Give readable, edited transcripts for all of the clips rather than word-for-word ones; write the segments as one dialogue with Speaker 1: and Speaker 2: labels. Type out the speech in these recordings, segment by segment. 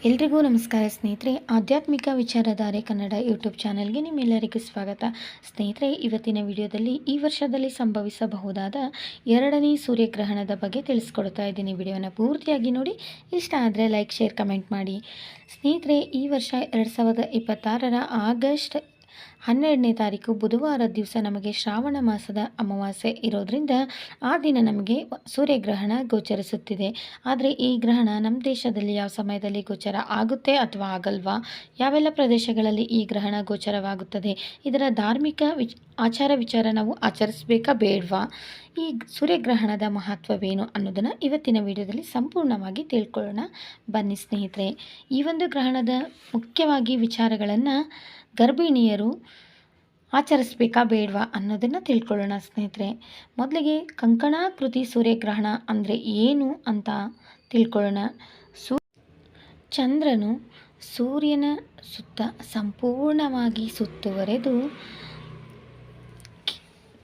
Speaker 1: ಎಲ್ರಿಗೂ ನಮಸ್ಕಾರ ಸ್ನೇಹಿತರೆ. ಆಧ್ಯಾತ್ಮಿಕ ವಿಚಾರಧಾರೆ ಕನ್ನಡ ಯೂಟ್ಯೂಬ್ ಚಾನಲ್ಗೆ ನಿಮ್ಮೆಲ್ಲರಿಗೂ ಸ್ವಾಗತ. ಸ್ನೇಹಿತರೆ, ಇವತ್ತಿನ ವಿಡಿಯೋದಲ್ಲಿ ಈ ವರ್ಷದಲ್ಲಿ ಸಂಭವಿಸಬಹುದಾದ 2ನೇ ಸೂರ್ಯಗ್ರಹಣದ ಬಗ್ಗೆ ತಿಳಿಸ್ಕೊಡ್ತಾ ಇದ್ದೀನಿ. ವಿಡಿಯೋನ ಪೂರ್ತಿಯಾಗಿ ನೋಡಿ. ಇಷ್ಟ ಆದರೆ ಲೈಕ್, ಶೇರ್, ಕಮೆಂಟ್ ಮಾಡಿ. ಸ್ನೇಹಿತರೆ, ಈ ವರ್ಷ 2026ರ ಆಗಸ್ಟ್ 12ನೇ ತಾರೀಕು ಬುಧವಾರ ದಿವಸ ನಮಗೆ ಶ್ರಾವಣ ಮಾಸದ ಅಮಾವಾಸ್ಯೆ ಇರೋದ್ರಿಂದ ಆ ದಿನ ನಮಗೆ ಸೂರ್ಯಗ್ರಹಣ ಗೋಚರಿಸುತ್ತಿದೆ. ಆದರೆ ಈ ಗ್ರಹಣ ನಮ್ಮ ದೇಶದಲ್ಲಿ ಯಾವ ಸಮಯದಲ್ಲಿ ಗೋಚರ ಆಗುತ್ತೆ ಅಥವಾ ಆಗಲ್ವಾ, ಯಾವೆಲ್ಲ ಪ್ರದೇಶಗಳಲ್ಲಿ ಈ ಗ್ರಹಣ ಗೋಚರವಾಗುತ್ತದೆ, ಇದರ ಧಾರ್ಮಿಕ ಆಚಾರ ವಿಚಾರ ನಾವು ಆಚರಿಸಬೇಕಾ ಬೇಡವಾ, ಈ ಸೂರ್ಯಗ್ರಹಣದ ಮಹತ್ವವೇನು ಅನ್ನೋದನ್ನು ಇವತ್ತಿನ ವಿಡಿಯೋದಲ್ಲಿ ಸಂಪೂರ್ಣವಾಗಿ ತಿಳ್ಕೊಳ್ಳೋಣ. ಬನ್ನಿ ಸ್ನೇಹಿತರೆ, ಈ ಒಂದು ಗ್ರಹಣದ ಮುಖ್ಯವಾಗಿ ವಿಚಾರಗಳನ್ನು ಗರ್ಭಿಣಿಯರು ಆಚರಿಸಬೇಕಾ ಬೇಡವಾ ಅನ್ನೋದನ್ನು ತಿಳ್ಕೊಳ್ಳೋಣ ಸ್ನೇಹಿತರೆ. ಮೊದಲಿಗೆ ಕಂಕಣಾಕೃತಿ ಸೂರ್ಯಗ್ರಹಣ ಅಂದರೆ ಏನು ಅಂತ ತಿಳ್ಕೊಳ್ಳೋಣ. ಚಂದ್ರನು ಸೂರ್ಯನ ಸುತ್ತ ಸಂಪೂರ್ಣವಾಗಿ ಸುತ್ತುವರೆದು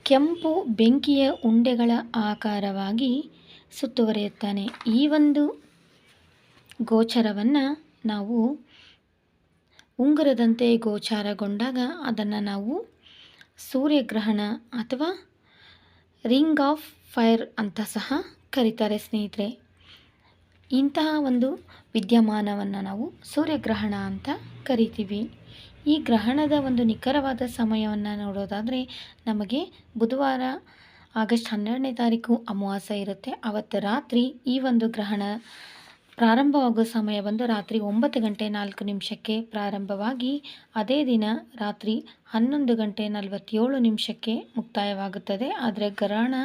Speaker 1: ಕೆಂಪು ಬೆಂಕಿಯ ಉಂಡೆಗಳ ಆಕಾರವಾಗಿ ಸುತ್ತುವರಿಯುತ್ತಾನೆ. ಈ ಒಂದು ಗೋಚರವನ್ನು ನಾವು ಉಂಗುರದಂತೆ ಗೋಚಾರಗೊಂಡಾಗ ಅದನ್ನು ನಾವು ಸೂರ್ಯಗ್ರಹಣ ಅಥವಾ ರಿಂಗ್ ಆಫ್ ಫೈರ್ ಅಂತ ಸಹ ಕರೀತಾರೆ ಸ್ನೇಹಿತರೆ. ಇಂತಹ ಒಂದು ವಿದ್ಯಮಾನವನ್ನು ನಾವು ಸೂರ್ಯಗ್ರಹಣ ಅಂತ ಕರಿತೀವಿ. ಈ ಗ್ರಹಣದ ಒಂದು ನಿಖರವಾದ ಸಮಯವನ್ನು ನೋಡೋದಾದರೆ ನಮಗೆ ಬುಧವಾರ ಆಗಸ್ಟ್ 12ನೇ ತಾರೀಕು ಅಮಾವಾಸ್ಯೆ ಇರುತ್ತೆ. ಅವತ್ತು ರಾತ್ರಿ ಈ ಒಂದು ಗ್ರಹಣ ಪ್ರಾರಂಭವಾಗುವ ಸಮಯ ಬಂದು ರಾತ್ರಿ 9:04 ಪ್ರಾರಂಭವಾಗಿ ಅದೇ ದಿನ ರಾತ್ರಿ 11:47 ಮುಕ್ತಾಯವಾಗುತ್ತದೆ. ಆದರೆ ಗ್ರಹಣ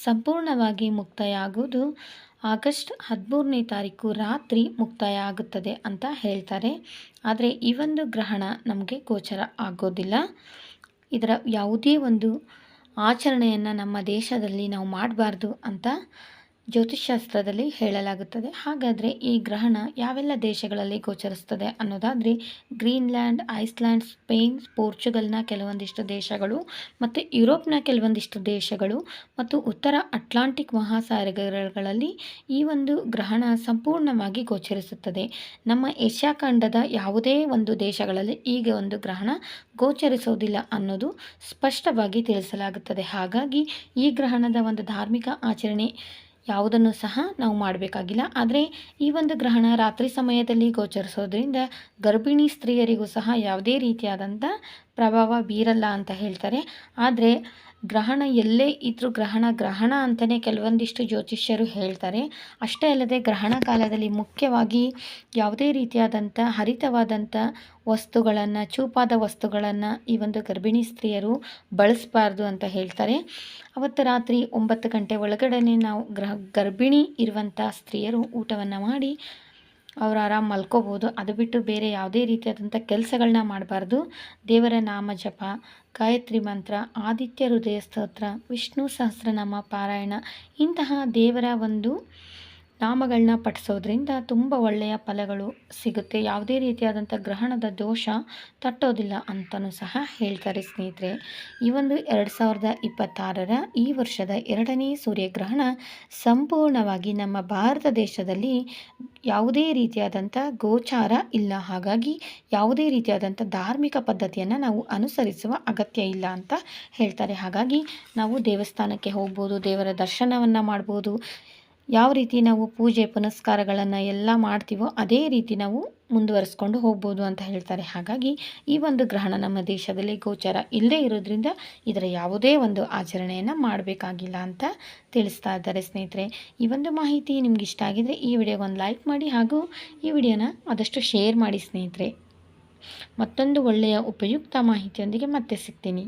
Speaker 1: ಸಂಪೂರ್ಣವಾಗಿ ಮುಕ್ತಾಯ ಆಗುವುದು ಆಗಸ್ಟ್ 13ನೇ ತಾರೀಕು ರಾತ್ರಿ ಮುಕ್ತಾಯ ಆಗುತ್ತದೆ ಅಂತ ಹೇಳ್ತಾರೆ. ಆದರೆ ಈ ಒಂದು ಗ್ರಹಣ ನಮಗೆ ಗೋಚರ ಆಗೋದಿಲ್ಲ. ಇದರ ಯಾವುದೇ ಒಂದು ಆಚರಣೆಯನ್ನು ನಮ್ಮ ದೇಶದಲ್ಲಿ ನಾವು ಮಾಡಬಾರ್ದು ಅಂತ ಜ್ಯೋತಿಷ್ಶಾಸ್ತ್ರದಲ್ಲಿ ಹೇಳಲಾಗುತ್ತದೆ. ಹಾಗಾದರೆ ಈ ಗ್ರಹಣ ಯಾವೆಲ್ಲ ದೇಶಗಳಲ್ಲಿ ಗೋಚರಿಸ್ತದೆ ಅನ್ನೋದಾದರೆ ಗ್ರೀನ್ಲ್ಯಾಂಡ್, ಐಸ್ಲ್ಯಾಂಡ್, ಸ್ಪೇನ್, ಪೋರ್ಚುಗಲ್ನ ಕೆಲವೊಂದಿಷ್ಟು ದೇಶಗಳು ಮತ್ತು ಯುರೋಪ್ನ ಕೆಲವೊಂದಿಷ್ಟು ದೇಶಗಳು ಮತ್ತು ಉತ್ತರ ಅಟ್ಲಾಂಟಿಕ್ ಮಹಾಸಾಗರಗಳಲ್ಲಿ ಈ ಒಂದು ಗ್ರಹಣ ಸಂಪೂರ್ಣವಾಗಿ ಗೋಚರಿಸುತ್ತದೆ. ನಮ್ಮ ಏಷ್ಯಾ ಖಂಡದ ಯಾವುದೇ ಒಂದು ದೇಶಗಳಲ್ಲಿ ಈಗ ಒಂದು ಗ್ರಹಣ ಗೋಚರಿಸೋದಿಲ್ಲ ಅನ್ನೋದು ಸ್ಪಷ್ಟವಾಗಿ ತಿಳಿಸಲಾಗುತ್ತದೆ. ಹಾಗಾಗಿ ಈ ಗ್ರಹಣದ ಒಂದು ಧಾರ್ಮಿಕ ಆಚರಣೆ ಯಾವುದನ್ನು ಸಹ ನಾವು ಮಾಡಬೇಕಾಗಿಲ್ಲ. ಆದರೆ ಈ ಒಂದು ಗ್ರಹಣ ರಾತ್ರಿ ಸಮಯದಲ್ಲಿ ಗೋಚರಿಸೋದ್ರಿಂದ ಗರ್ಭಿಣಿ ಸ್ತ್ರೀಯರಿಗೂ ಸಹ ಯಾವುದೇ ರೀತಿಯಾದಂಥ ಪ್ರಭಾವ ಬೀರಲ್ಲ ಅಂತ ಹೇಳ್ತಾರೆ. ಆದರೆ ಗ್ರಹಣ ಎಲ್ಲೇ ಇದ್ದರೂ ಗ್ರಹಣ ಅಂತಲೇ ಕೆಲವೊಂದಿಷ್ಟು ಜ್ಯೋತಿಷ್ಯರು ಹೇಳ್ತಾರೆ. ಅಷ್ಟೇ ಅಲ್ಲದೆ ಗ್ರಹಣ ಕಾಲದಲ್ಲಿ ಮುಖ್ಯವಾಗಿ ಯಾವುದೇ ರೀತಿಯಾದಂಥ ಹರಿತವಾದಂಥ ವಸ್ತುಗಳನ್ನು, ಚೂಪಾದ ವಸ್ತುಗಳನ್ನು ಈ ಒಂದು ಗರ್ಭಿಣಿ ಸ್ತ್ರೀಯರು ಬಳಸಬಾರ್ದು ಅಂತ ಹೇಳ್ತಾರೆ. ಅವತ್ತು ರಾತ್ರಿ 9 ಗಂಟೆ ಒಳಗಡೆ ನಾವು ಗರ್ಭಿಣಿ ಇರುವಂಥ ಸ್ತ್ರೀಯರು ಊಟವನ್ನು ಮಾಡಿ ಅವರು ಆರಾಮ್ ಮಲ್ಕೋಬೋದು. ಅದು ಬಿಟ್ಟು ಬೇರೆ ಯಾವುದೇ ರೀತಿಯಾದಂಥ ಕೆಲಸಗಳನ್ನ ಮಾಡಬಾರ್ದು. ದೇವರ ನಾಮ ಜಪ, ಗಾಯತ್ರಿ ಮಂತ್ರ, ಆದಿತ್ಯ ಹೃದಯ ಸ್ತೋತ್ರ, ವಿಷ್ಣು ಸಹಸ್ರನಾಮ ಪಾರಾಯಣ ಇಂತಹ ದೇವರ ಒಂದು ನಾಮಗಳನ್ನ ಪಠಿಸೋದ್ರಿಂದ ತುಂಬ ಒಳ್ಳೆಯ ಫಲಗಳು ಸಿಗುತ್ತೆ. ಯಾವುದೇ ರೀತಿಯಾದಂಥ ಗ್ರಹಣದ ದೋಷ ತಟ್ಟೋದಿಲ್ಲ ಅಂತಲೂ ಸಹ ಹೇಳ್ತಾರೆ ಸ್ನೇಹಿತರೆ. ಈ ಒಂದು 2026ರ ಈ ವರ್ಷದ 2ನೇ ಸೂರ್ಯಗ್ರಹಣ ಸಂಪೂರ್ಣವಾಗಿ ನಮ್ಮ ಭಾರತ ದೇಶದಲ್ಲಿ ಯಾವುದೇ ರೀತಿಯಾದಂಥ ಗೋಚಾರ ಇಲ್ಲ. ಹಾಗಾಗಿ ಯಾವುದೇ ರೀತಿಯಾದಂಥ ಧಾರ್ಮಿಕ ಪದ್ಧತಿಯನ್ನು ನಾವು ಅನುಸರಿಸುವ ಅಗತ್ಯ ಇಲ್ಲ ಅಂತ ಹೇಳ್ತಾರೆ. ಹಾಗಾಗಿ ನಾವು ದೇವಸ್ಥಾನಕ್ಕೆ ಹೋಗ್ಬೋದು, ದೇವರ ದರ್ಶನವನ್ನು ಮಾಡ್ಬೋದು. ಯಾವ ರೀತಿ ನಾವು ಪೂಜೆ ಪುನಸ್ಕಾರಗಳನ್ನು ಎಲ್ಲ ಮಾಡ್ತೀವೋ ಅದೇ ರೀತಿ ನಾವು ಮುಂದುವರಿಸ್ಕೊಂಡು ಹೋಗ್ಬೋದು ಅಂತ ಹೇಳ್ತಾರೆ. ಹಾಗಾಗಿ ಈ ಒಂದು ಗ್ರಹಣ ನಮ್ಮ ದೇಶದಲ್ಲಿ ಗೋಚರ ಇಲ್ಲದೇ ಇರೋದ್ರಿಂದ ಇದರ ಯಾವುದೇ ಒಂದು ಆಚರಣೆಯನ್ನು ಮಾಡಬೇಕಾಗಿಲ್ಲ ಅಂತ ತಿಳಿಸ್ತಾ ಇದ್ದಾರೆ ಸ್ನೇಹಿತರೆ. ಈ ಒಂದು ಮಾಹಿತಿ ನಿಮ್ಗೆ ಇಷ್ಟ ಆಗಿದರೆ ಈ ವಿಡಿಯೋಗೊಂದು ಲೈಕ್ ಮಾಡಿ ಹಾಗೂ ಈ ವಿಡಿಯೋನ ಆದಷ್ಟು ಶೇರ್ ಮಾಡಿ ಸ್ನೇಹಿತರೆ. ಮತ್ತೊಂದು ಒಳ್ಳೆಯ ಉಪಯುಕ್ತ ಮಾಹಿತಿಯೊಂದಿಗೆ ಮತ್ತೆ ಸಿಗ್ತೀನಿ.